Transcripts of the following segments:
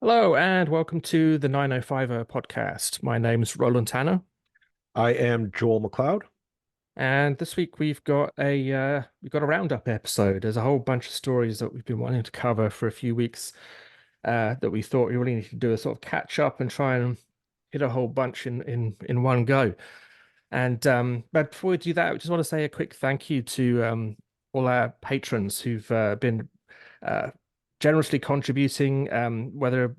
Hello and welcome to the 905er podcast. My name's Roland Tanner, I am Joel McLeod. and this week we've got a roundup episode. There's a whole bunch of stories that we've been wanting to cover for a few weeks that we thought we really need to do a sort of catch up and try and hit a whole bunch in one go. And but before we do that, I just want to say a quick thank you to all our patrons who've been uh, generously contributing, whether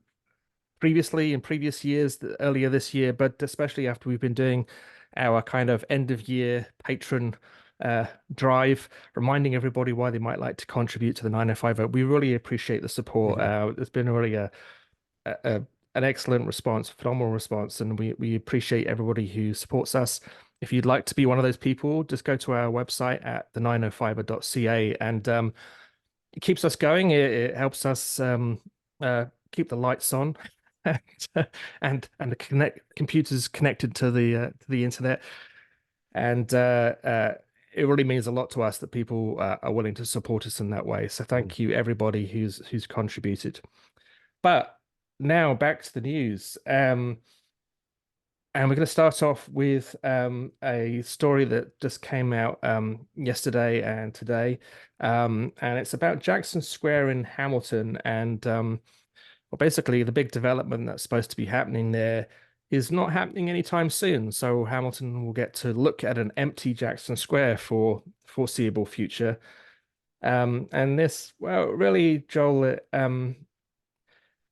previously in previous years, earlier this year, but especially after we've been doing our kind of end of year patron drive, reminding everybody why they might like to contribute to the 905. We really appreciate the support. Mhm. It's been really a an excellent response, phenomenal response, and we appreciate everybody who supports us. If you'd like to be one of those people, just go to our website at the905.ca and it keeps us going. It helps us keep the lights on and and the computers connected to the internet. And it really means a lot to us that people are willing to support us in that way. So Mhm. thank you everybody who's contributed. But now back to the news. And we're going to start off with a story that just came out yesterday and today. And it's about Jackson Square in Hamilton. And well, basically, the big development that's supposed to be happening there is not happening anytime soon. So Hamilton will get to look at an empty Jackson Square for foreseeable future. And this, well, really, Joel,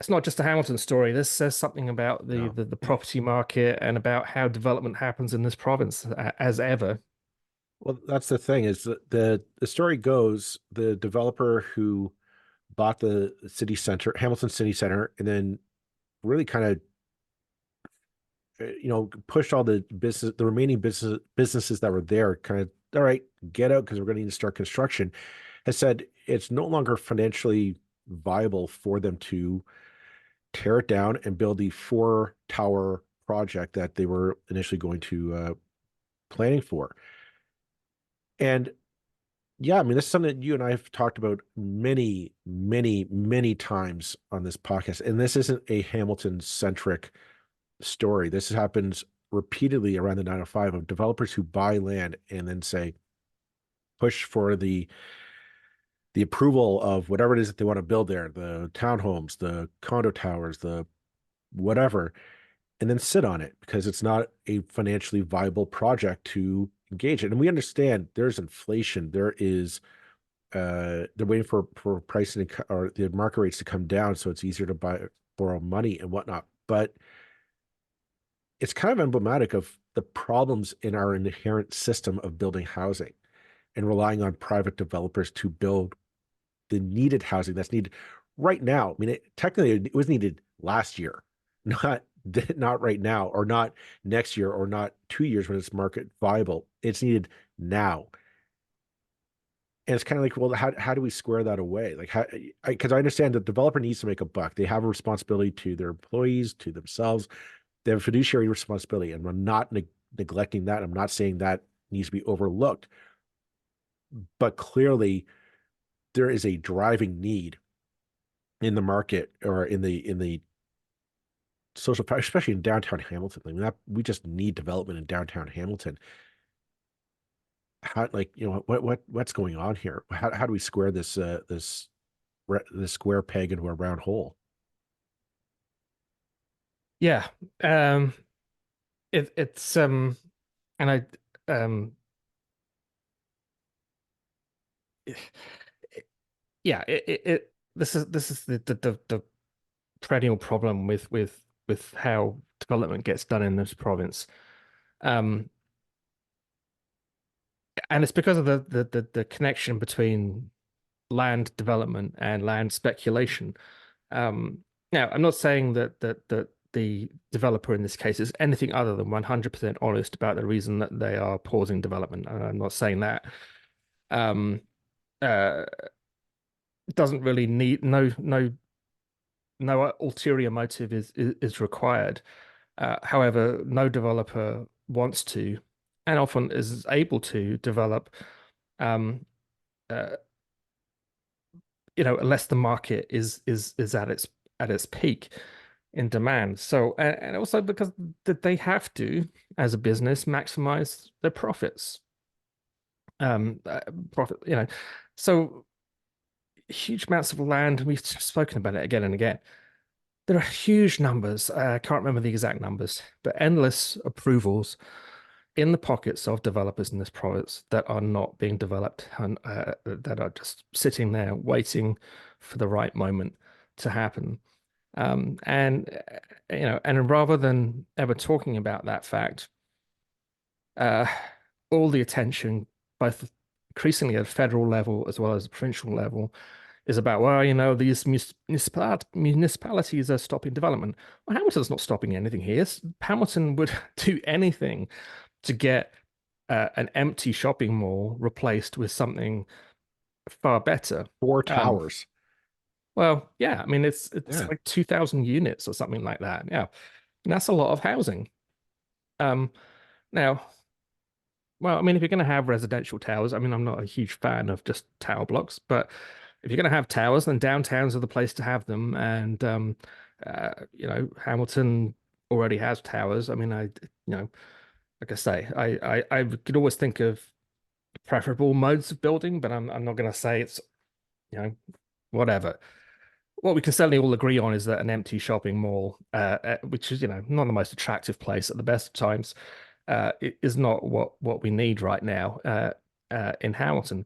it's not just a Hamilton story. This says something about No. the property market and about how development happens in this province as ever. Well, that's the thing is that the story goes the developer who bought the city center, Hamilton City Center, and then really kind of pushed all the remaining businesses that were there kind of, all right, get out because we're going to need to start construction, has said it's no longer financially viable for them to tear it down and build the four tower project that they were initially going to planning for. And yeah, I mean, this is something that you and I have talked about many, many, many times on this podcast. And this isn't a Hamilton centric story. This happens repeatedly around the 905 of developers who buy land and then say, push for the approval of whatever it is that they want to build there, the townhomes, the condo towers, the whatever, and then sit on it because it's not a financially viable project to engage in. And we understand there's inflation, there is they're waiting for pricing or the market rates to come down so it's easier to borrow money and whatnot. But it's kind of emblematic of the problems in our inherent system of building housing and relying on private developers to build the needed housing that's needed right now. I mean, technically, it was needed last year, not not right now, or not next year, or not 2 years when it's market viable. It's needed now. And it's kind of like, well, how do we square that away? Like, how, because I understand the developer needs to make a buck. They have a responsibility to their employees, to themselves. They have a fiduciary responsibility, and I'm not neglecting that. I'm not saying that needs to be overlooked, but clearly there is a driving need in the market or in the social, especially in downtown Hamilton. I mean, that we just need development in downtown Hamilton. How, like, what's going on here? How do we square this square peg into a round hole? Yeah. It's and I yeah, this is the perennial problem with how development gets done in this province. Um and it's because of the connection between land development and land speculation. Now, I'm not saying that the developer in this case is anything other than 100% honest about the reason that they are pausing development. I'm not saying that. Um, uh, doesn't really need no ulterior motive is required. However, no developer wants to, and often is able to develop, um, uh, unless the market is at its at its peak in demand. So, and also because they have to, as a business, maximize their profits. Uh, Profit, So huge amounts of land. We've spoken about it again and again. There are huge numbers. I can't remember the exact numbers, but endless approvals in the pockets of developers in this province that are not being developed and that are just sitting there waiting for the right moment to happen. And rather than ever talking about that fact, uh, all the attention, both increasingly at a federal level as well as the provincial level, is about, well, these municipalities are stopping development. Well, Hamilton's not stopping anything here. Hamilton would do anything to get an empty shopping mall replaced with something far better. Four Um, towers. well, yeah, I mean it's Yeah. like 2,000 units or something like that. Yeah, and that's a lot of housing. Um, Now, well, I mean, if you're going to have residential towers, I mean, I'm not a huge fan of just tower blocks, but if you're going to have towers, then downtowns are the place to have them. And Hamilton already has towers. I mean, like I say, I could always think of preferable modes of building, but I'm not going to say it's you know whatever. What we can certainly all agree on is that an empty shopping mall, which is not the most attractive place at the best of times, is not what we need right now in Hamilton.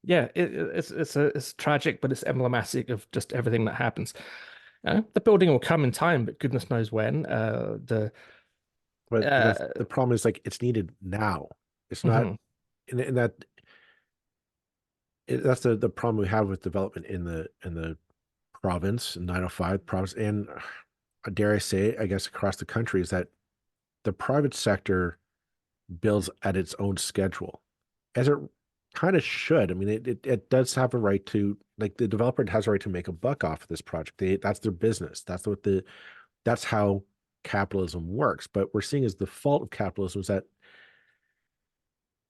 Yeah, it's tragic, but it's emblematic of just everything that happens. The building will come in time, but goodness knows when. But the Uh, problem is like it's needed now. It's not, mhm. and that's the problem we have with development in the province, 905 province, and dare I say, I guess across the country, is that the private sector builds at its own schedule, as it kind of should. I mean, it does have a right to, like, the developer has a right to make a buck off of this project. That's their business. That's how capitalism works. But we're seeing as the fault of capitalism is that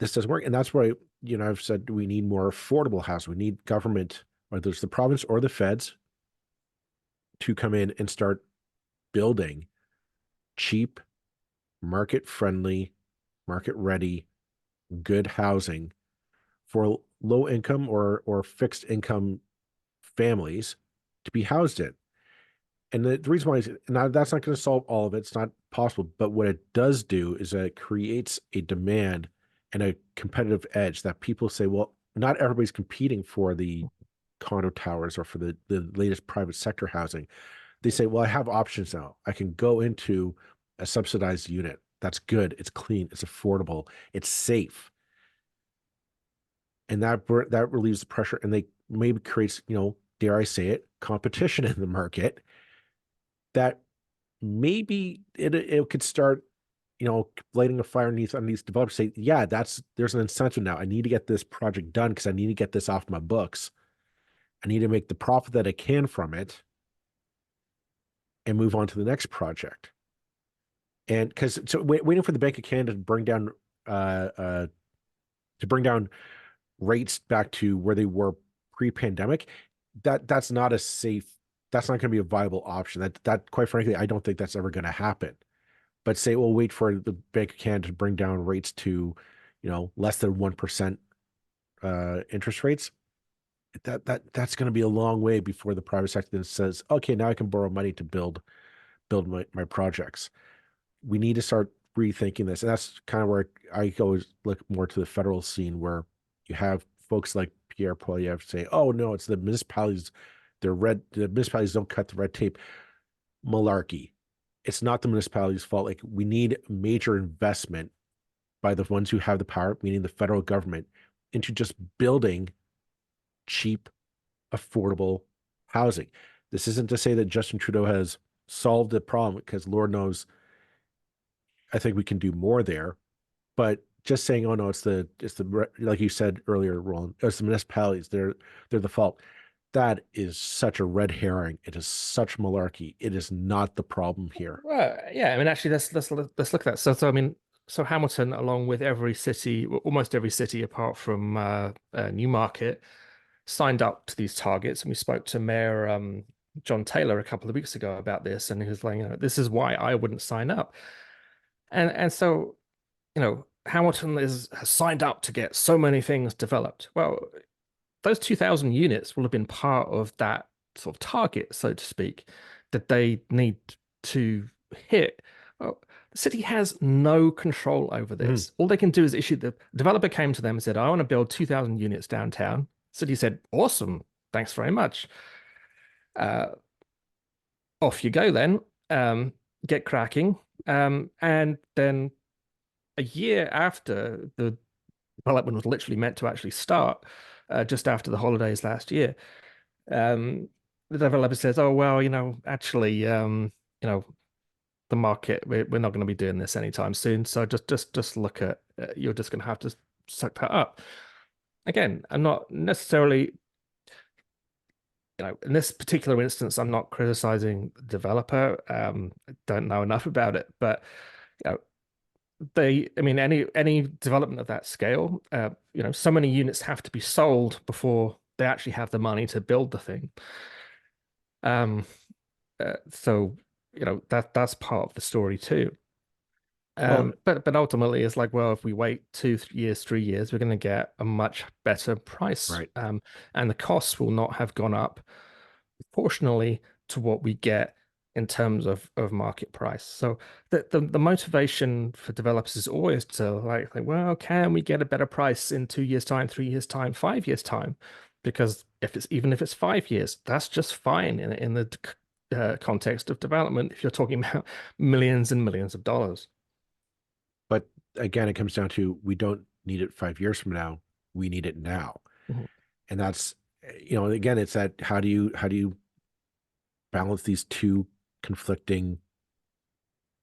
this doesn't work, and that's why I've said we need more affordable housing. We need government, whether it's the province or the feds, to come in and start building cheap, market friendly, market ready, good housing for low income or fixed income families to be housed in. And the reason why is, now that's not going to solve all of it. It's not possible. But what it does do is that it creates a demand and a competitive edge that people say, well, not everybody's competing for the condo towers or for the latest private sector housing. They say, well, I have options now. I can go into a subsidized unit. That's good. It's clean. It's affordable. It's safe. And that relieves the pressure, and they maybe creates, dare I say it, competition in the market that maybe it could start, lighting a fire underneath on these developers. Say, yeah, there's an incentive now. I need to get this project done because I need to get this off my books. I need to make the profit that I can from it and move on to the next project. And because waiting for the Bank of Canada uh, uh, to bring down rates back to where they were pre-pandemic, that's not a safe. That's not going to be a viable option. That quite frankly, I don't think that's ever going to happen. But say we'll wait for the Bank of Canada to bring down rates to, less than 1% interest rates. That's going to be a long way before the private sector then says, okay, now I can borrow money to build my projects. We need to start rethinking this. And that's kind of where I always look more to the federal scene, where you have folks like Pierre Poilievre say, oh, no, it's the municipalities. The municipalities don't cut the red tape. Malarkey. It's not the municipality's fault. Like, we need major investment by the ones who have the power, meaning the federal government, into just building cheap, affordable housing. This isn't to say that Justin Trudeau has solved the problem, because Lord knows I think we can do more there. But just saying, oh no, it's the like you said earlier, Roland, it's the municipalities. They're the fault. That is such a red herring. It is such malarkey. It is not the problem here. Well, yeah, I mean, actually, let's look at that. So I mean, so Hamilton, along with every city, almost every city apart from Newmarket, signed up to these targets, and we spoke to Mayor John Taylor a couple of weeks ago about this, and he was like, this is why I wouldn't sign up. And so, Hamilton has signed up to get so many things developed. Well, those 2,000 units will have been part of that sort of target, so to speak, that they need to hit. Well, the city has no control over Mhm. this. All they can do is issue the developer came to them and said, I want to build 2,000 units downtown. City said, awesome, thanks very much. Uh, Off you go then. Get cracking. And then a year after the development was literally meant to actually start, just after the holidays last year, the developer says, "Oh well, actually, you know, the market, we're not going to be doing this anytime soon. So just look at, you're just going to have to suck that up." Again, I'm not necessarily, in this particular instance, I'm not criticizing the developer. I don't know enough about it, but you know, I mean, any development of that scale, so many units have to be sold before they actually have the money to build the thing. Um, so that's part of the story too. Well, But ultimately, it's like, well, if we wait 2 years, 3 years, we're going to get a much better price, right. and the costs will not have gone up proportionally to what we get in terms of market price. So the motivation for developers is always to like, well, can we get a better price in 2 years' time, 3 years' time, 5 years' time? Because if it's 5 years, that's just fine in the context of development. If you're talking about millions and millions of dollars. But again, it comes down to we don't need it 5 years from now. We need it now. Mhm. And that's, again, it's that how do you balance these two conflicting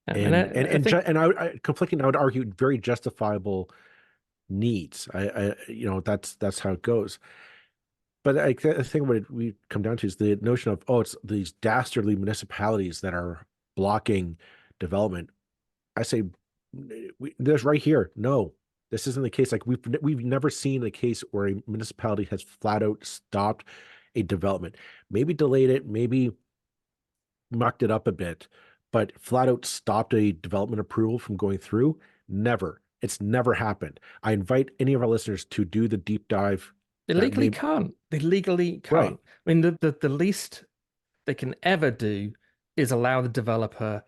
And I think conflicting, I would argue, very justifiable needs. That's how it goes. But I think what we come down to is the notion of, oh, it's these dastardly municipalities that are blocking development. I say, there's right here. No, this isn't the case. Like we've never seen a case where a municipality has flat out stopped a development, maybe delayed it, maybe mucked it up a bit, but flat out stopped a development approval from going through. Never. It's never happened. I invite any of our listeners to do the deep dive they that legally may can't. They legally right. can't. I mean, the least they can ever do is allow the developer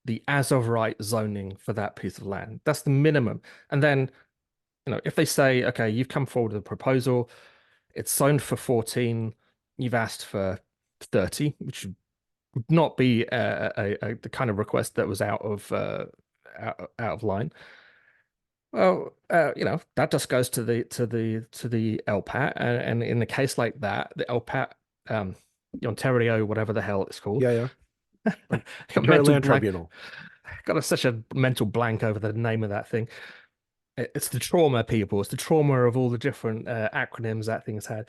the as of right zoning for that piece of land. That's the minimum. And then, if they say, okay, you've come forward with a proposal, it's zoned for 14, you've asked for 30, which would not be the kind of request that was out of line. Well, that just goes to the LPAT, and in the case like that, the LPAT, the Ontario, whatever the hell it's called, Yeah, yeah. got Ontario mental Land blank, Tribunal. such a mental blank over the name of that thing. It's the trauma people. It's the trauma of all the different acronyms that thing's had.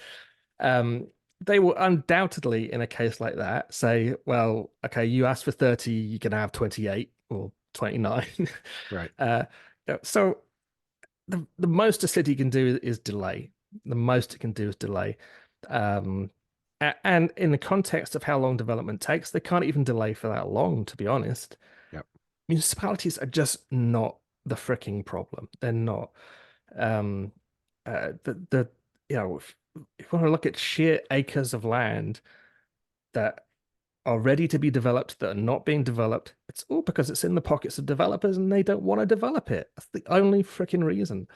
Um, they will undoubtedly, in a case like that, say, well, okay, you asked for 30, you can have 28 or 29. Right. uh, so the most a city can do is delay. The most it can do is delay. Um, and in the context of how long development takes, they can't even delay for that long, to be honest. Yep. Municipalities are just not the freaking problem. They're not. Um, the if you want to look at sheer acres of land that are ready to be developed that are not being developed, it's all because it's in the pockets of developers and they don't want to develop it. That's the only freaking reason.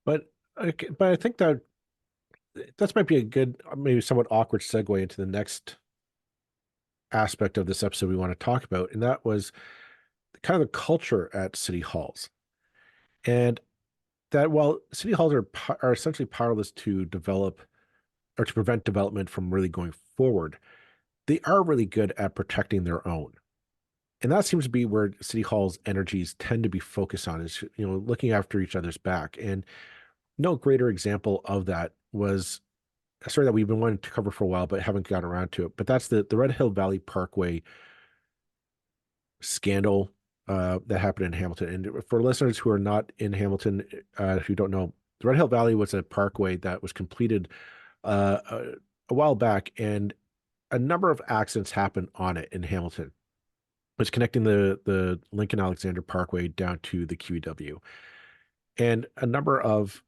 But but I think that that's might be a good, maybe somewhat awkward segue into the next aspect of this episode we want to talk about, and that was kind of the culture at city halls. And that while city halls are essentially powerless to develop or to prevent development from really going forward, they are really good at protecting their own. And that seems to be where city halls' energies tend to be focused on, is looking after each other's back. And no greater example of that was a story that we've been wanting to cover for a while, but haven't gotten around to it. But that's the Red Hill Valley Parkway scandal that happened in Hamilton. And for listeners who are not in Hamilton, who don't know, the Red Hill Valley was a parkway that was completed a while back, and a number of accidents happened on it in Hamilton. It's connecting the Lincoln Alexander Parkway down to the QEW, and a number of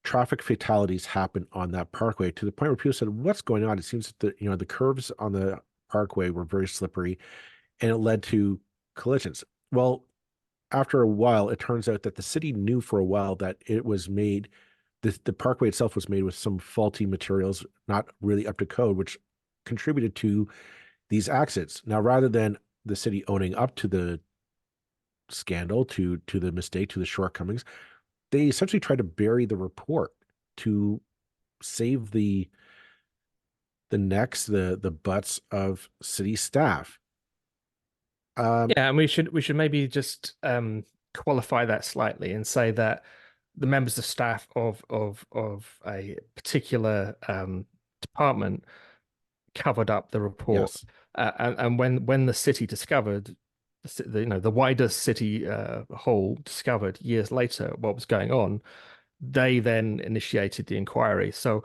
traffic fatalities happened on that parkway to the point where people said, "What's going on?" It seems that the curves on the parkway were very slippery, and it led to collisions. Well, after a while, it turns out that the city knew for a while that it was made, the parkway itself was made with some faulty materials, not really up to code, which contributed to these accidents. Now, rather than the city owning up to the scandal, to the mistake, to the shortcomings, they essentially tried to bury the report to save the necks, the butts of city staff. Yeah, and we should maybe just qualify that slightly and say that the members of staff of a particular department covered up the report, Yes. and when the city discovered, the wider city whole discovered years later what was going on, they then initiated the inquiry. So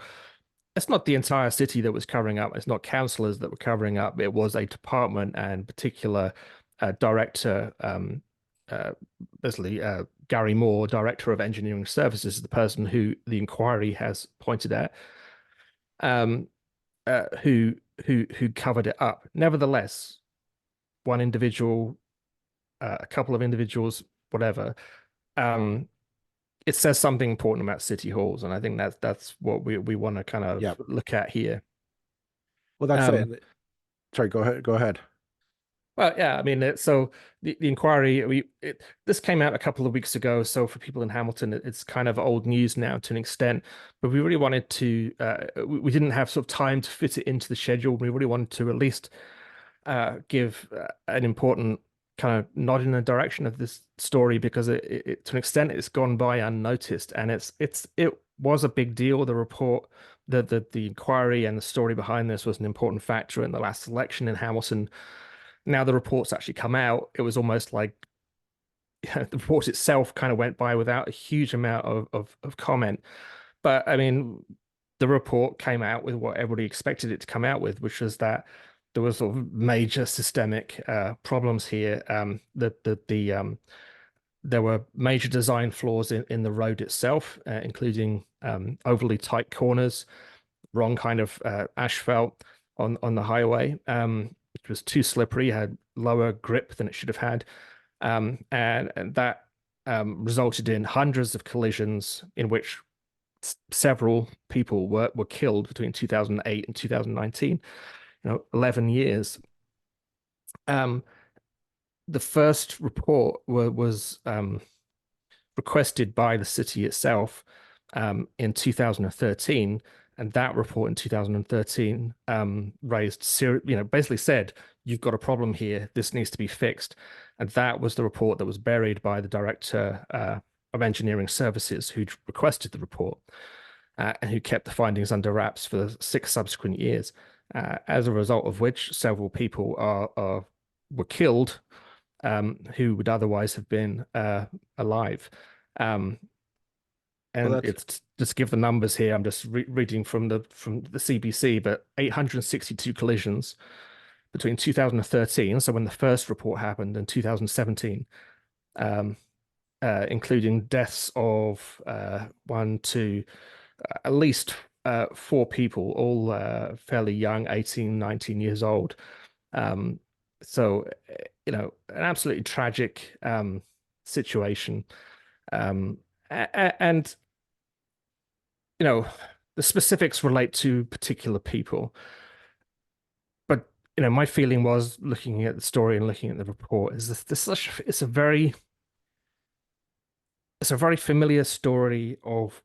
it's not the entire city that was covering up. It's not councillors that were covering up. It was a department and particular director, uh, basically Gary Moore, director of engineering services, is the person who the inquiry has pointed at, um, who covered it up. Nevertheless, one individual, a couple of individuals, whatever. Um, it says something important about city halls, and I think that's what we want to kind Yeah. of look at here. Well, that's it. Um, And sorry, go ahead. Go ahead. well, yeah, I mean, so the inquiry this came out a couple of weeks ago, so for people in Hamilton, it's kind of old news now to an extent. But we really wanted to, we didn't have sort of time to fit it into the schedule. We really wanted to at least give an important kind of nod in the direction of this story because to an extent it's gone by unnoticed, and it was a big deal. The report, the inquiry and the story behind this was an important factor in the last election in Hamilton. Now the report's actually come out. It was almost like the report itself kind of went by without a huge amount of comment. But I mean, the report came out with what everybody expected it to come out with, which was that there was sort of major systemic problems here. There were major design flaws in the road itself, including overly tight corners, wrong kind of asphalt on the highway, which was too slippery, had lower grip than it should have had, and that resulted in hundreds of collisions in which several people were killed between 2008 and 2019. 11 years. Um, the first report was requested by the city itself in 2013, and that report in 2013 basically said, "You've got a problem here. This needs to be fixed." And that was the report that was buried by the director of engineering services who requested the report, and who kept the findings under wraps for 6 subsequent years. As a result of which, several people were killed who would otherwise have been alive. Um, Well, and that's it's just give the numbers here. I'm just reading from the CBC, but 862 collisions between 2013, so when the first report happened, and 2017, um, including deaths of one, two, at least four people, all fairly young, 18, 19 years old. Um, so, an absolutely tragic situation. And, you know, the specifics relate to particular people. But, my feeling was looking at the story and looking at the report is it's a very familiar story of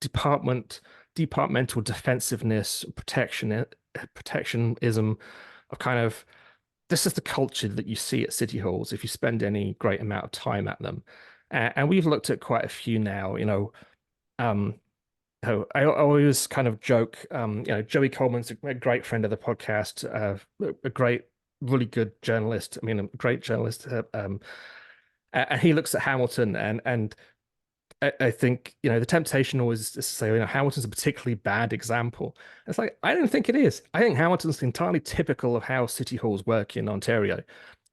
departmental defensiveness, protectionism, of kind of this is the culture that you see at city halls if you spend any great amount of time at them. And we've looked at quite a few now, um, I always kind of joke, Joey Coleman's a great friend of the podcast, a great, really good journalist. I mean, a great journalist. And he looks at Hamilton and I think, the temptation always is to say, Hamilton's a particularly bad example. It's like, I don't think it is. I think Hamilton's entirely typical of how city halls work in Ontario.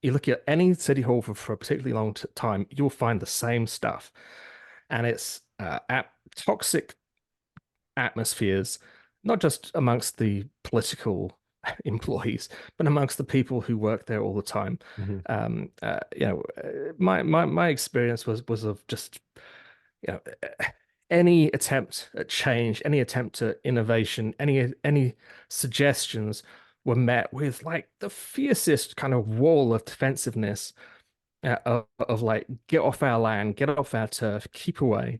You look at any city hall for a particularly long time, you'll find the same stuff. And it's at toxic atmospheres, not just amongst the political employees, but amongst the people who work there all the time. Mhm. My experience was of just you know any attempt at change, any attempt at innovation, any suggestions were met with like the fiercest kind of wall of defensiveness, of like get off our land, get off our turf, keep away.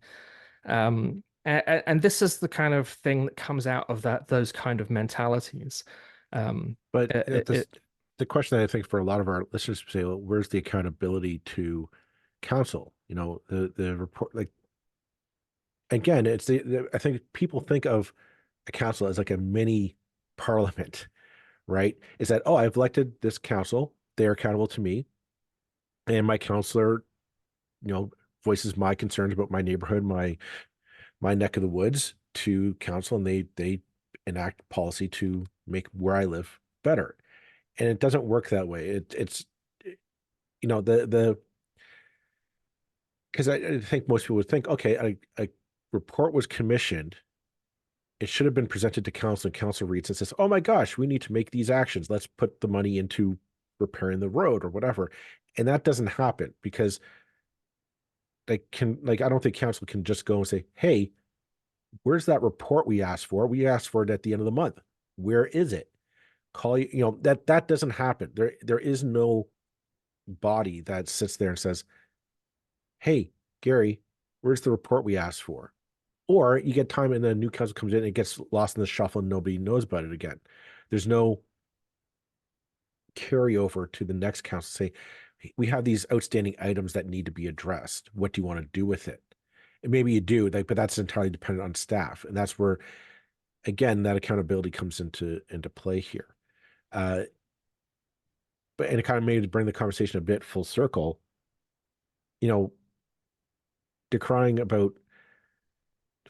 And this is the kind of thing that comes out of those kind of mentalities. But It, it, the question that I think for a lot of our listeners say, well, where's the accountability to council? The report, like, again, it's I think people think of a council as like a mini parliament, right? Is that, oh, I've elected this council, they're accountable to me, and my councilor, voices my concerns about my neighborhood, my neck of the woods to council, and they enact policy to make where I live better. And it doesn't work that way. It's the because I think most people would think, okay, a report was commissioned. It should have been presented to council, and council reads and says, oh my gosh, we need to make these actions. Let's put the money into repairing the road or whatever. And that doesn't happen because I don't think council can just go and say, hey, where's that report we asked for? We asked for it at the end of the month. Where is it? Call that doesn't happen. There is no body that sits there and says, hey, Gary, where's the report we asked for? Or you get time and then a new council comes in and it gets lost in the shuffle and nobody knows about it again. There's no carryover to the next council. Say, we have these outstanding items that need to be addressed. What do you want to do with it? And maybe you do, but that's entirely dependent on staff. And that's where, again, that accountability comes into play here. And it kind of made to bring the conversation a bit full circle, you know, decrying about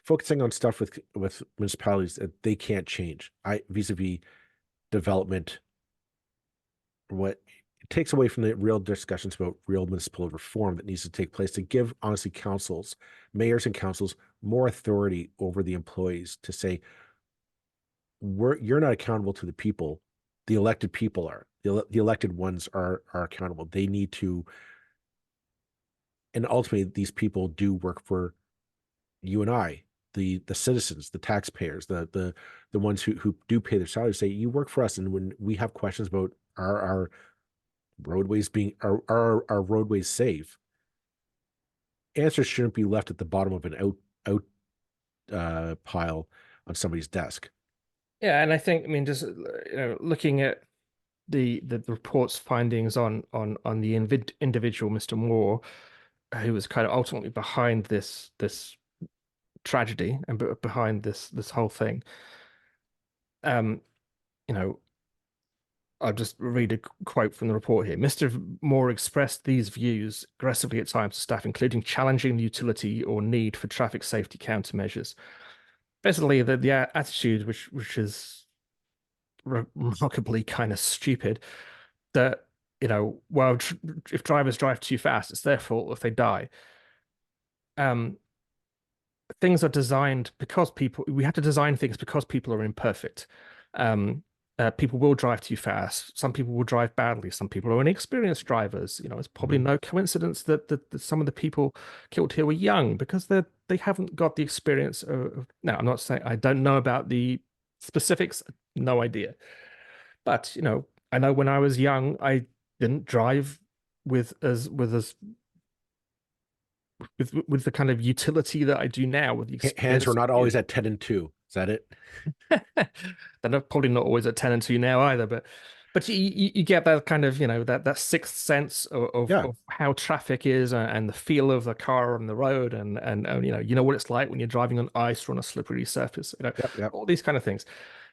focusing on stuff with municipalities that they can't change. Vis-a-vis development, what it takes away from the real discussions about real municipal reform that needs to take place to give, honestly, councils, mayors and councils more authority over the employees to say, you're not accountable to the people. The elected people are. The elected ones are accountable. They need to, and ultimately these people do work for you and I, the citizens, the taxpayers, the ones who do pay their salary. Say, you work for us, and when we have questions about our roadways being our roadways safe, answers shouldn't be left at the bottom of an out pile on somebody's desk. yeah, and I think, I mean, just looking at the report's findings on the individual Mr. Moore, who was kind of ultimately behind this tragedy and behind this whole thing. Um, you know, I'll just read a quote from the report here. Mr. Moore expressed these views aggressively at times to staff, including challenging the utility or need for traffic safety countermeasures. Basically, the attitude, which is remarkably kind of stupid, that well, if drivers drive too fast, it's their fault if they die. Um, Things are designed because we have to design things because people are imperfect. People will drive too fast. Some people will drive badly. Some people are inexperienced drivers. It's probably Mhm. no coincidence that some of the people killed here were young because they haven't got the experience of. Now, I'm not saying I don't know about the specifics, no idea. But I know when I was young, I didn't drive with with the kind of utility that I do now, with the Hands were experience of not always years. at 10 and 2. Is that it? They're probably not always at 10 and 2 now either, but you get that kind of that sixth sense Yeah. of how traffic is, and the feel of the car on the road, and you know what it's like when you're driving on ice or on a slippery surface, Yep. Yep. all these kind of things.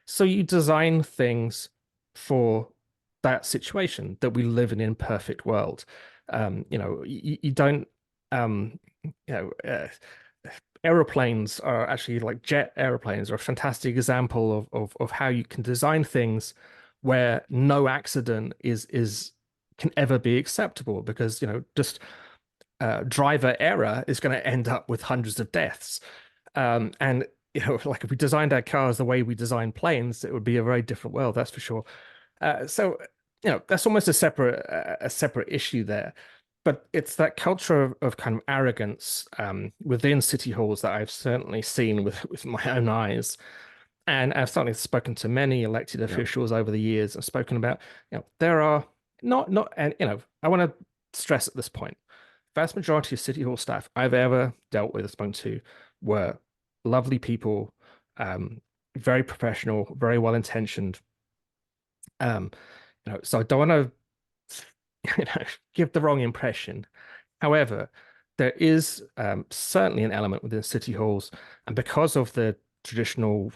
So you design things for that situation, that we live in an imperfect world. You don't um you know uh, aeroplanes are actually like jet aeroplanes are a fantastic example of how you can design things where no accident is can ever be acceptable because just driver error is going to end up with hundreds of deaths. And like if we designed our cars the way we design planes, it would be a very different world, that's for sure. So that's almost a separate issue there. But it's that culture of kind of arrogance within city halls that I've certainly seen with my own eyes. And I've certainly spoken to many elected Yeah. officials over the years. I've spoken about, there are not, and I want to stress at this point, vast majority of city hall staff I've ever dealt with, spoken to, were lovely people, very professional, very well intentioned. Um, so I don't want to, give the wrong impression. However, there is certainly an element within city halls, and because of the traditional,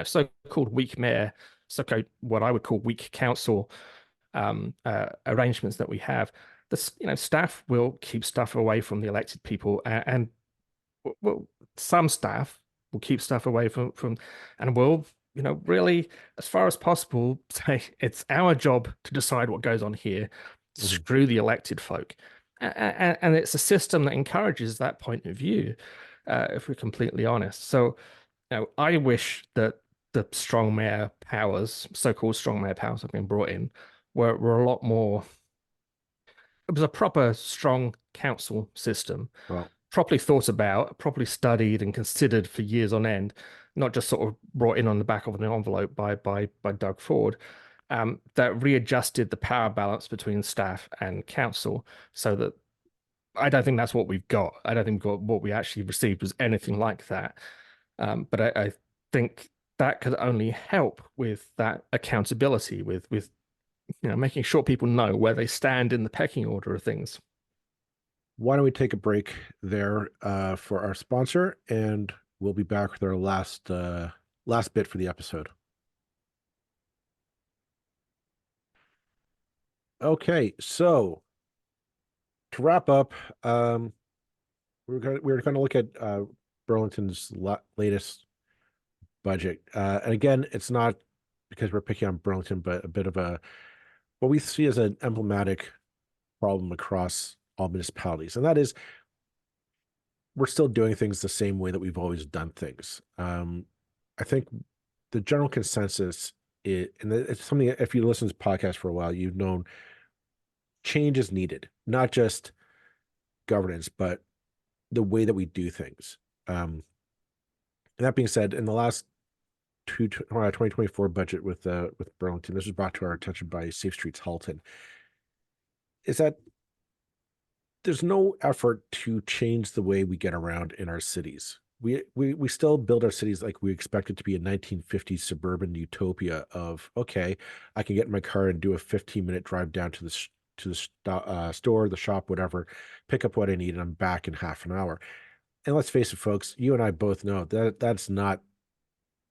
so-called weak mayor, so-called what I would call weak council arrangements that we have, staff will keep stuff away from the elected people, and well, some staff will keep stuff away from, and will, really, as far as possible, say it's our job to decide what goes on here. Mhm. Screw the elected folk, and it's a system that encourages that point of view, if we're completely honest. So, I wish that the strong mayor powers, so-called strong mayor powers, have been brought in, were a lot more. It was a proper strong council system, Well, properly thought about, properly studied and considered for years on end, not just sort of brought in on the back of an envelope by Doug Ford, that readjusted the power balance between staff and council so that I don't think that's what we've got. I don't think what we actually received was anything like that. But I think that could only help with that accountability, with making sure people know where they stand in the pecking order of things. why don't we take a break there for our sponsor, and we'll be back with our last bit for the episode. Okay, so to wrap up, we're going to look at Burlington's latest budget, and again, it's not because we're picking on Burlington, but a bit of what we see as an emblematic problem across all municipalities, and that is we're still doing things the same way that we've always done things. I think the general consensus is, and it's something, if you listen to this podcast for a while, you've known change is needed, not just governance, but the way that we do things. That being said, in the last 2024 budget with Burlington, this was brought to our attention by Safe Streets Halton, is that there's no effort to change the way we get around in our cities. We still build our cities like we expect it to be a 1950s suburban utopia of, okay, I can get in my car and do a 15-minute drive down to the store, the shop, whatever, pick up what I need, and I'm back in half an hour. And let's face it, folks, you and I both know that that's not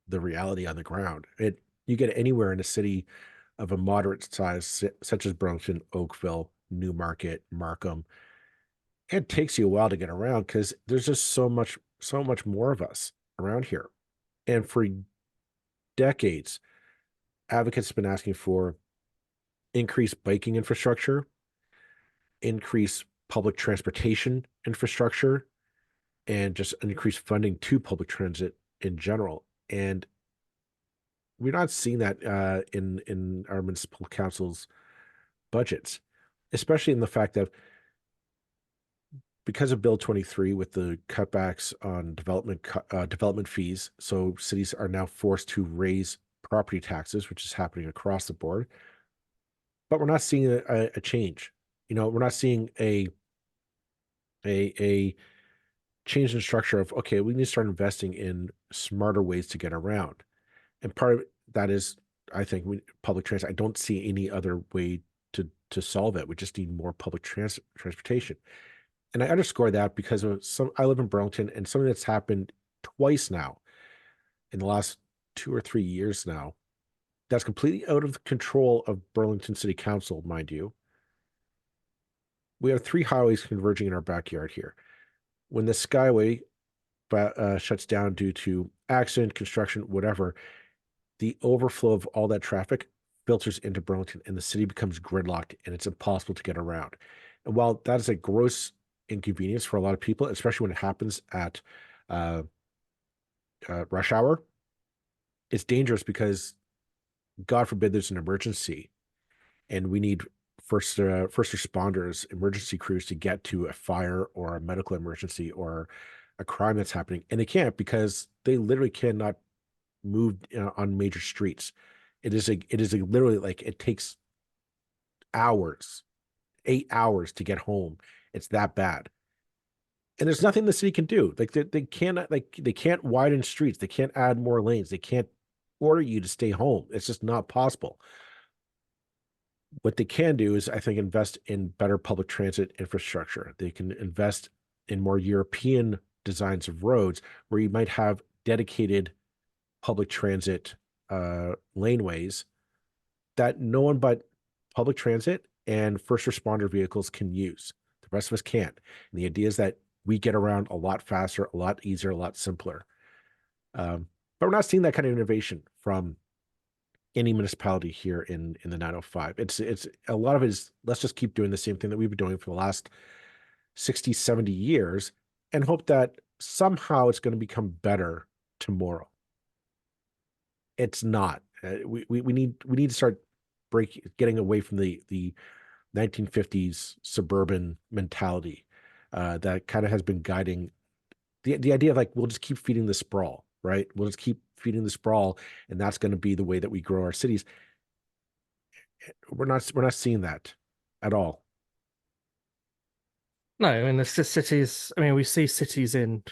the reality on the ground. You get anywhere in a city of a moderate size, such as Burlington, Oakville, Newmarket, Markham, it takes you a while to get around because there's just so much more of us around here. And for decades, advocates have been asking for increased biking infrastructure, increased public transportation infrastructure, and just increased funding to public transit in general. And we're not seeing that in our municipal councils' budgets, especially in the fact that because of Bill 23 with the cutbacks on development fees, so cities are now forced to raise property taxes, which is happening across the board. But we're not seeing a change. We're not seeing a change in structure of, okay, we need to start investing in smarter ways to get around. And part of that is, I think, public transit. I don't see any other way to solve it. We just need more public transportation. And I underscore that because I live in Burlington, and something that's happened twice now in the last 2 or 3 years now, that's completely out of the control of Burlington City Council, mind you. We have 3 highways converging in our backyard here. when the Skyway shuts down due to accident, construction, whatever, the overflow of all that traffic filters into Burlington and the city becomes gridlocked and it's impossible to get around. And while that is a gross inconvenience for a lot of people, especially when it happens at uh, rush hour, it's dangerous because God forbid there's an emergency and we need first responders, emergency crews to get to a fire or a medical emergency or a crime that's happening, and they can't because they literally cannot move on major streets. It is a literally like it takes hours, 8 hours to get home. It's that bad. And there's nothing the city can do. Like they cannot like they can't widen streets. They can't add more lanes. They can't order you to stay home. It's just not possible. What they can do is, I think, invest in better public transit infrastructure. They can invest in more European designs of roads where you might have dedicated public transit laneways that no one but public transit and first responder vehicles can use. The rest of us can't. And the idea is that we get around a lot faster, a lot easier, a lot simpler. But we're not seeing that kind of innovation from any municipality here in the 905. It's a lot of it is let's just keep doing the same thing that we've been doing for the last 60, 70 years and hope that somehow it's going to become better tomorrow. It's not. We need to start getting away from the 1950s suburban mentality that kind of has been guiding the idea of like we'll just keep feeding the sprawl, right? We'll just keep feeding the sprawl, and that's going to be the way that we grow our cities. We're not seeing that at all. No, I mean there's just cities. I mean, we see cities in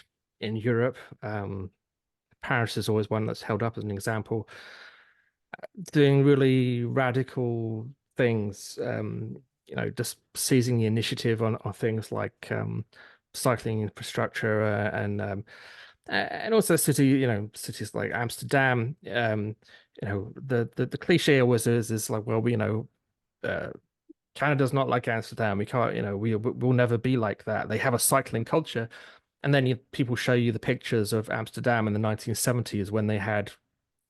Europe. Paris is always one that's held up as an example, doing really radical things. Just seizing the initiative on things like cycling infrastructure and also cities like Amsterdam. The cliche always is like, well, uh, Canada's not like Amsterdam. We can't, we'll never be like that. They have a cycling culture. And then people show you the pictures of Amsterdam in the 1970s when they had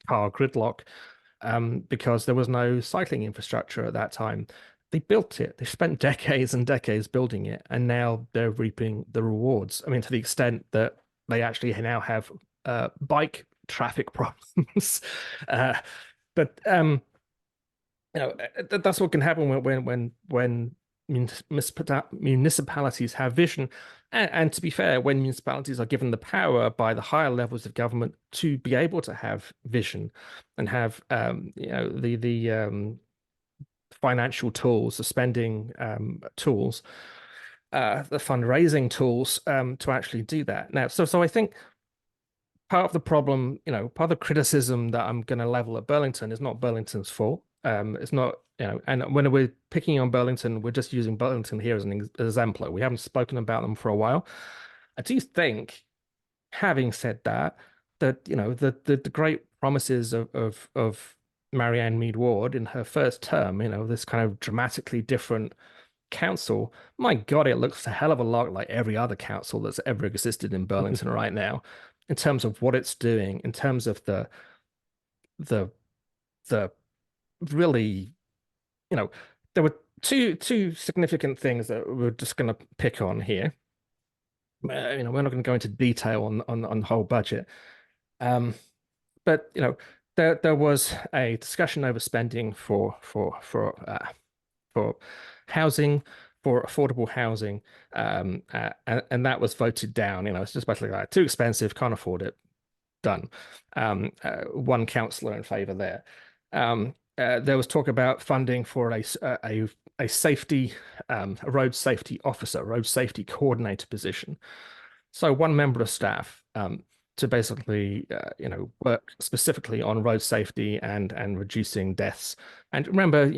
car gridlock, because there was no cycling infrastructure at that time. They built it. They spent decades and decades building it, and now they're reaping the rewards. I mean, to the extent that they actually now have bike traffic problems. uh, but that's what can happen when municipalities have vision. And to be fair, when municipalities are given the power by the higher levels of government to be able to have vision and have the financial tools, the spending tools, the fundraising tools to actually do that. Now, so I think part of the problem, part of the criticism that I'm going to level at Burlington is not Burlington's fault. It's not, and when we're picking on Burlington, we're just using Burlington here as an exemplar. We haven't spoken about them for a while. I do think, having said that, the great promises of Marianne Mead Ward in her first term, this kind of dramatically different council, my God, it looks a hell of a lot like every other council that's ever existed in Burlington right now, in terms of what it's doing, in terms of the the really, you know, there were two significant things that we're just going to pick on here. We're not going to go into detail on the whole budget. Um, but there was a discussion over spending for housing, for affordable housing, and that was voted down. It's just basically like too expensive, can't afford it, done. One councillor in favour there. There was talk about funding for a safety, a road safety officer, road safety coordinator position. So one member of staff to basically, work specifically on road safety and reducing deaths. And remember,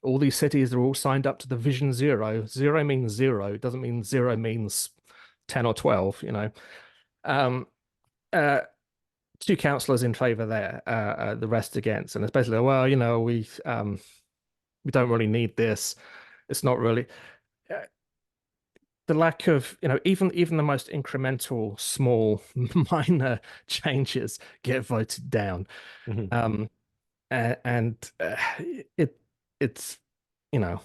all these cities are all signed up to the Vision Zero. Zero means zero. It doesn't mean zero means 10 or 12. Um, uh, Two councillors in favour there, the rest against, and it's basically, well, we don't really need this. It's not really. the lack of, even the most incremental, small, minor changes get voted down. Mhm. Um, and it it's you know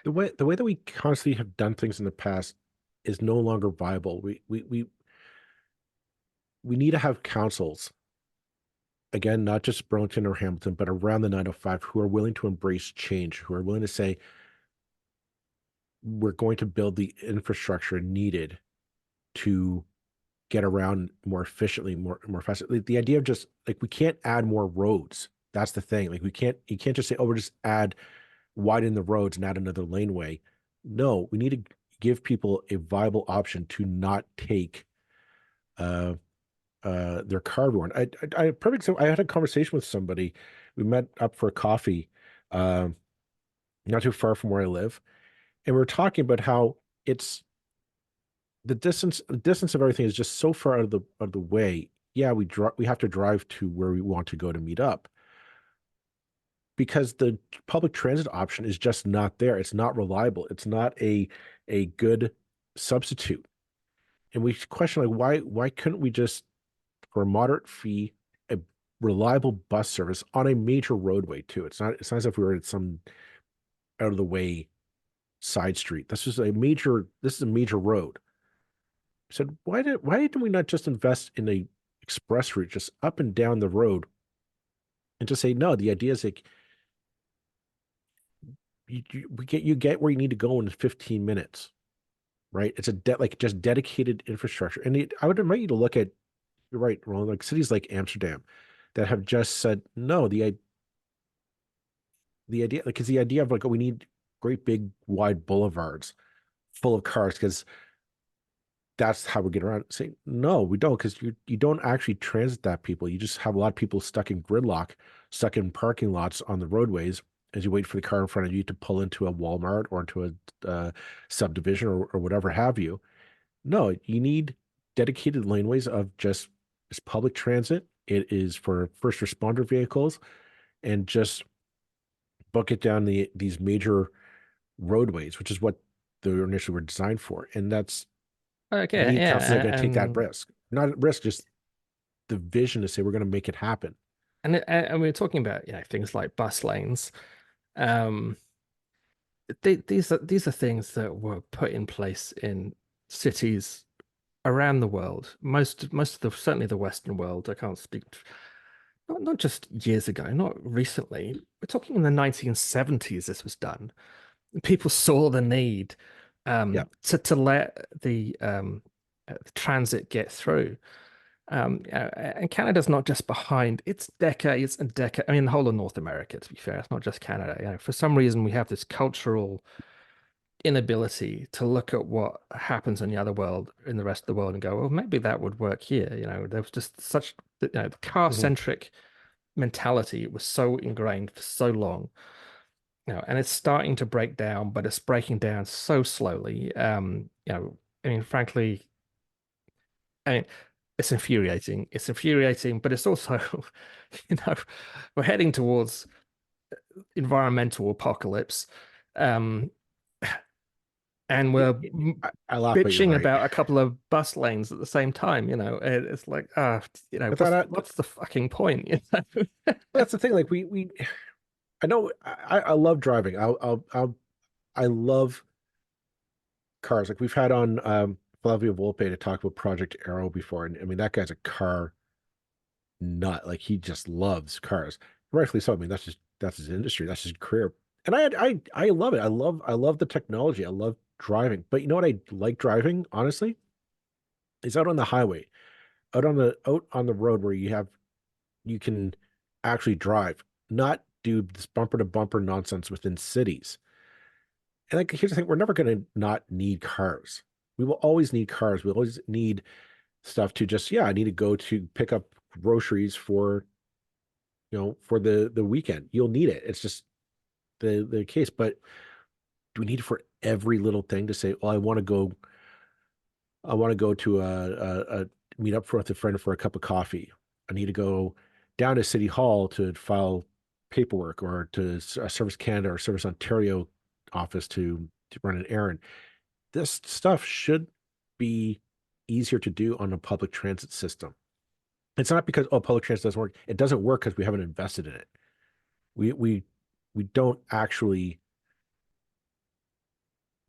The way that we constantly have done things in the past is no longer viable. We need to have councils, again, not just Burlington or Hamilton, but around the 905, who are willing to embrace change, who are willing to say, we're going to build the infrastructure needed to get around more efficiently, more fast. The idea of just like we can't add more roads. That's the thing. Like you can't just say, oh, we'll just widen the roads and add another laneway. No, we need to give people a viable option to not take uh their car everywhere. Perfect. So I had a conversation with somebody. We met up for a coffee, um, not too far from where I live, and we were talking about how it's the distance of everything is just so far out of the way. Yeah, we have to drive to where we want to go to meet up because the public transit option is just not there. It's not reliable. It's not a good substitute. And we question like why couldn't we just for a moderate fee a reliable bus service on a major roadway too. It's not as if we were at some out of the way side street. This is a major road. I said, why didn't we not just invest in a express route just up and down the road and just say no, the idea is like you get where you need to go in 15 minutes, right? It's like just dedicated infrastructure. And I would invite you to look at you're right, Roland, like cities like Amsterdam that have just said no, the idea like is the idea of like, oh, we need great big wide boulevards full of cars because that's how we get around. Saying no, we don't, because you don't actually transit that people. You just have a lot of people stuck in gridlock, stuck in parking lots on the roadways as you wait for the car in front of you to pull into a Walmart or into a subdivision or whatever have you. No, you need dedicated laneways of just it's public transit. It is for first responder vehicles and just book it down these major roadways, which is what they initially were designed for. And that's we okay, need yeah, councils that are going to take that and risk. Not at risk, just the vision to say we're going to make it happen. and we're talking about things like bus lanes. Um, these are things that were put in place in cities around the world. Most of the certainly the Western world. I can't speak not just years ago, not recently. We're talking in the 1970s. This was done. People saw the need Yeah. to let the transit get through. And Canada's not just behind, it's decades and decades. I mean, the whole of North America, to be fair, it's not just Canada. For some reason, we have this cultural inability to look at what happens in the other world, in the rest of the world, and go, well, maybe that would work here. There was just such, the Mhm. car-centric mentality was so ingrained for so long. And it's starting to break down, but it's breaking down so slowly. I mean, frankly, I mean, it's infuriating. It's infuriating, but it's also, you know, we're heading towards environmental apocalypse. Um, and we're I laugh, but you're bitching right. about a couple of bus lanes at the same time. It's like, I thought what's the fucking point? that's the thing. Like I know I love driving. I love cars. Like we've had on Flavio Volpe to talk about Project Arrow before, and I mean that guy's a car nut. Like he just loves cars, rightfully so. I mean that's his industry, that's his career, and I love it. I love the technology. I love driving. But you know what I like driving, honestly, is out on the highway, out on the road where you can actually drive, not do this bumper to bumper nonsense within cities. And like here's the thing, we're never going to not need cars. We will always need cars. We always need stuff to just, yeah, I need to go to pick up groceries for for the weekend. You'll need it. It's just the case. But do we need it for every little thing to say, well, I want to go to a meet up with a friend for a cup of coffee. I need to go down to City Hall to file paperwork or to a Service Canada or Service Ontario office to run an errand. this stuff should be easier to do on a public transit system. It's not because, oh, public transit doesn't work. It doesn't work because we haven't invested in it. We don't actually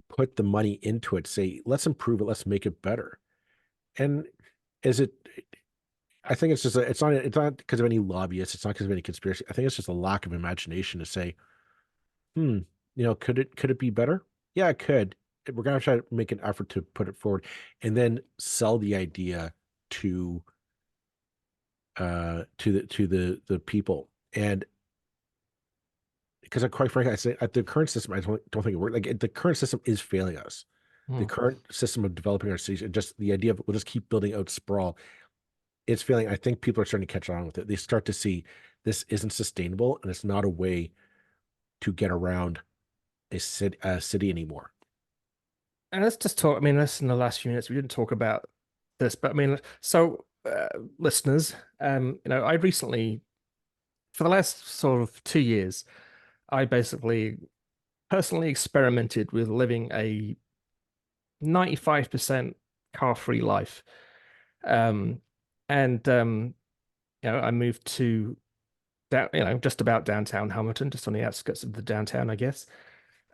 put the money into it, say, let's improve it, let's make it better. And is it, I think it's just it's not because of any lobbyists, it's not because of any conspiracy. I think it's just a lack of imagination to say, hmm, could it be better? Yeah, it could. We're gonna try to make an effort to put it forward and then sell the idea to the people. And because quite frankly, I say at the current system, I don't think it works. Like the current system is failing us. The Hmm. current system of developing our cities, and just the idea of we'll just keep building out sprawl, it's failing. I think people are starting to catch on with it. They start to see this isn't sustainable, and it's not a way to get around a city anymore. And let's just talk. I mean, this in the last few minutes, we didn't talk about this, but I mean, so listeners, I recently, for the last sort of 2 years, I basically personally experimented with living a 95% car-free life. Um, and I moved to down, just about downtown Hamilton, just on the outskirts of the downtown, I guess,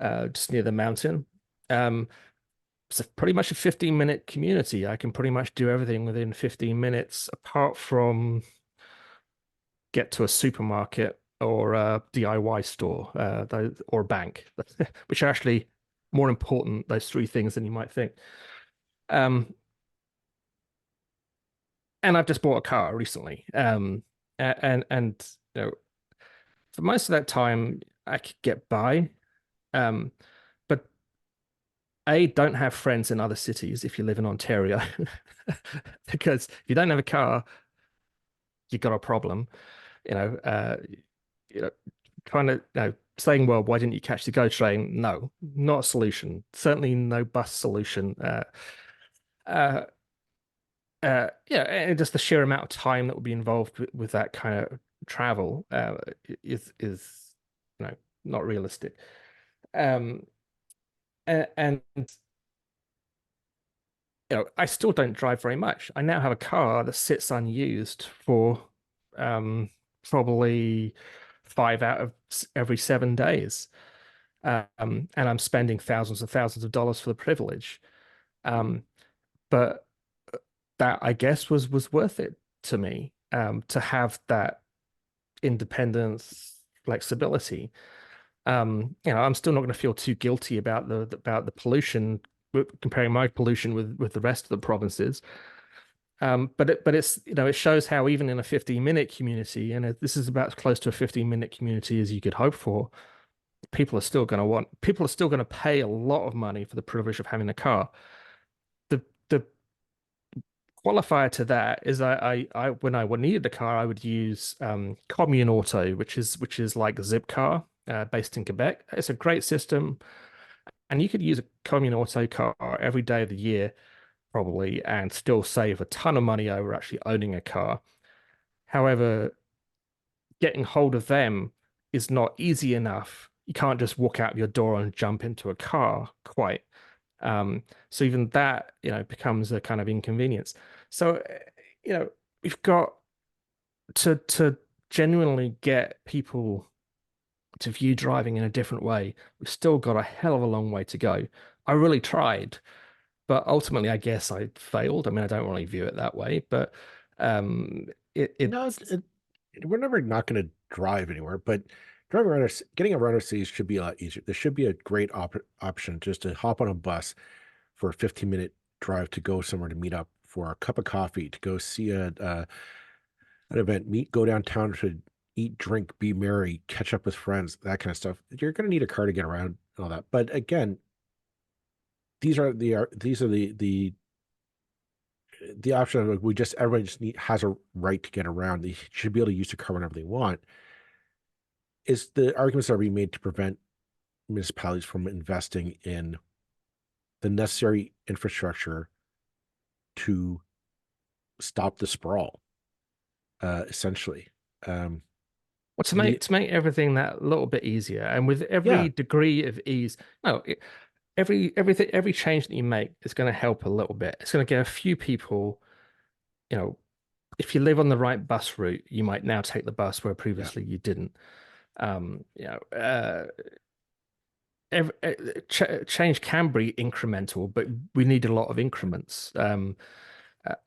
just near the mountain. Um, it's pretty much a 15-minute community. I can pretty much do everything within 15 minutes, apart from get to a supermarket or a DIY store, or a bank, which are actually more important, those three things, than you might think. Um, and I've just bought a car recently. And for most of that time, I could get by. Um, but don't have friends in other cities if you live in Ontario, because if you don't have a car, you got a problem. You know, uh, you know, kind of, saying, well, why didn't you catch the GO train? No, not a solution. Certainly no bus solution. Uh, yeah, and just the sheer amount of time that would be involved with that kind of travel is not realistic. Um, and I still don't drive very much. I now have a car that sits unused for um, probably 5 out of every 7 days. And I'm spending thousands and thousands of dollars for the privilege. Um, but that, I guess, was worth it to me, to have that independence, flexibility. I'm still not going to feel too guilty about the pollution, comparing my pollution with the rest of the provinces. But it shows how even in a 15-minute community, and this is about as close to a 15-minute community as you could hope for, people are still going to pay a lot of money for the privilege of having a car. The qualifier to that is I when I would needed a car, I would use Commune Auto, which is like Zipcar, based in Quebec. It's a great system, and you could use a Commune Auto car every day of the year probably, and still save a ton of money over actually owning a car. However, getting hold of them is not easy enough. You can't just walk out your door and jump into a car quite. So even that, becomes a kind of inconvenience. So, we've got to genuinely get people to view driving in a different way. We've still got a hell of a long way to go. I really tried, but ultimately, I guess I failed. I mean, I don't really view it that way, but um, it No, we're never not going to drive anywhere, but getting around our cities should be a lot easier. There should be a great option just to hop on a bus for a 15-minute drive to go somewhere to meet up for a cup of coffee, to go see an event, go downtown to eat, drink, be merry, catch up with friends, that kind of stuff. You're going to need a car to get around and all that. But again, these are the option of, like, everybody just has a right to get around. They should be able to use the car whenever they want. Is the arguments that are being made to prevent municipalities from investing in the necessary infrastructure to stop the sprawl, essentially. Um, well, to the make everything that little bit easier, and with Yeah, every degree of ease. No, every change that you make is going to help a little bit. It's going to get a few people, you know, if you live on the right bus route, you might now take the bus where Yeah. previously you didn't. You know, every, ch change can be incremental, but we need a lot of increments.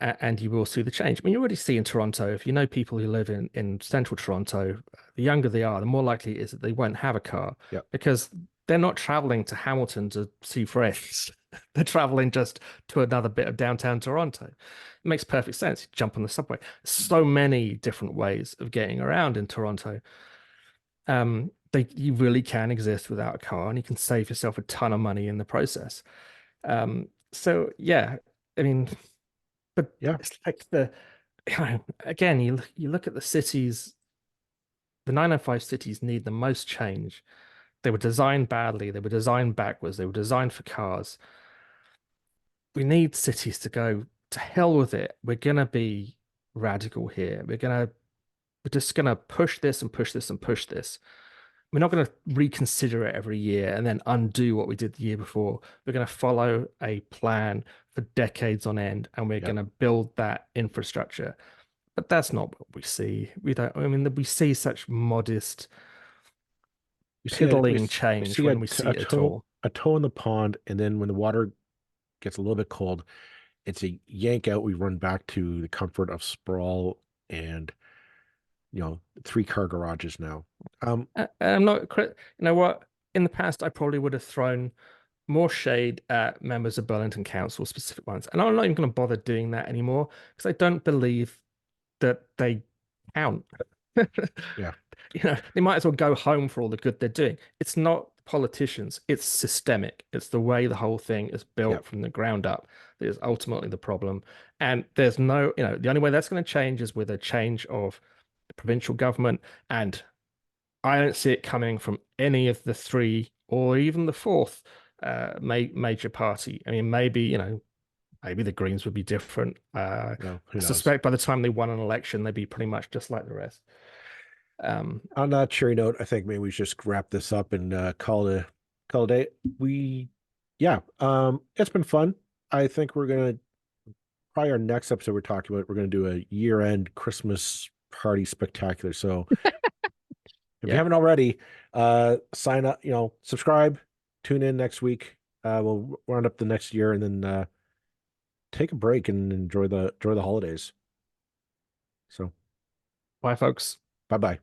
And you will see the change. I mean, you already see in Toronto, if you know people who live in central Toronto, the younger they are, the more likely it is that they won't have a car Yeah. because they're not traveling to Hamilton to see friends. They're traveling just to another bit of downtown Toronto. It makes perfect sense. You jump on the subway. So many different ways of getting around in Toronto. You really can exist without a car, and you can save yourself a ton of money in the process. So yeah, I mean, but Yeah. it's like again, you look at the cities, the 905 cities need the most change. They were designed badly, they were designed backwards, they were designed for cars. We need cities to go to hell with it. We're gonna be radical here. We're just gonna push this and push this and push this. We're not going to reconsider it every year and then undo what we did the year before. We're going to follow a plan for decades on end, and we're Yeah. going to build that infrastructure. But that's not what we see. We don't, I mean, we see such modest, We see piddling we change see when we see it at all. a toe in the pond, and then when the water gets a little bit cold, it's a yank out. We run back to the comfort of sprawl and three-car garages now. And I'm not, you know what? In the past, I probably would have thrown more shade at members of Burlington Council, specific ones. And I'm not even going to bother doing that anymore because I don't believe that they count. Yeah. You know, they might as well go home for all the good they're doing. It's not politicians, it's systemic. It's the way the whole thing is Yeah. built from the ground up that is ultimately the problem. And there's no, you know, the only way that's going to change is with a change of the provincial government. And I don't see it coming from any of the three or even the fourth major party. I mean, maybe, you know, maybe the Greens would be different. Well, who I knows? suspect by the time they won an election, they'd be pretty much just like the rest. Um, On that cheery note, I think maybe we just wrap this up and call it a day. Yeah, it's been fun. I think we're gonna probably our next episode we're talking about. We're gonna do a year-end Christmas party spectacular. So if you yeah, haven't already, sign up. Subscribe. Tune in next week. We'll round up the next year and then take a break and enjoy the holidays. So bye, folks. bye bye.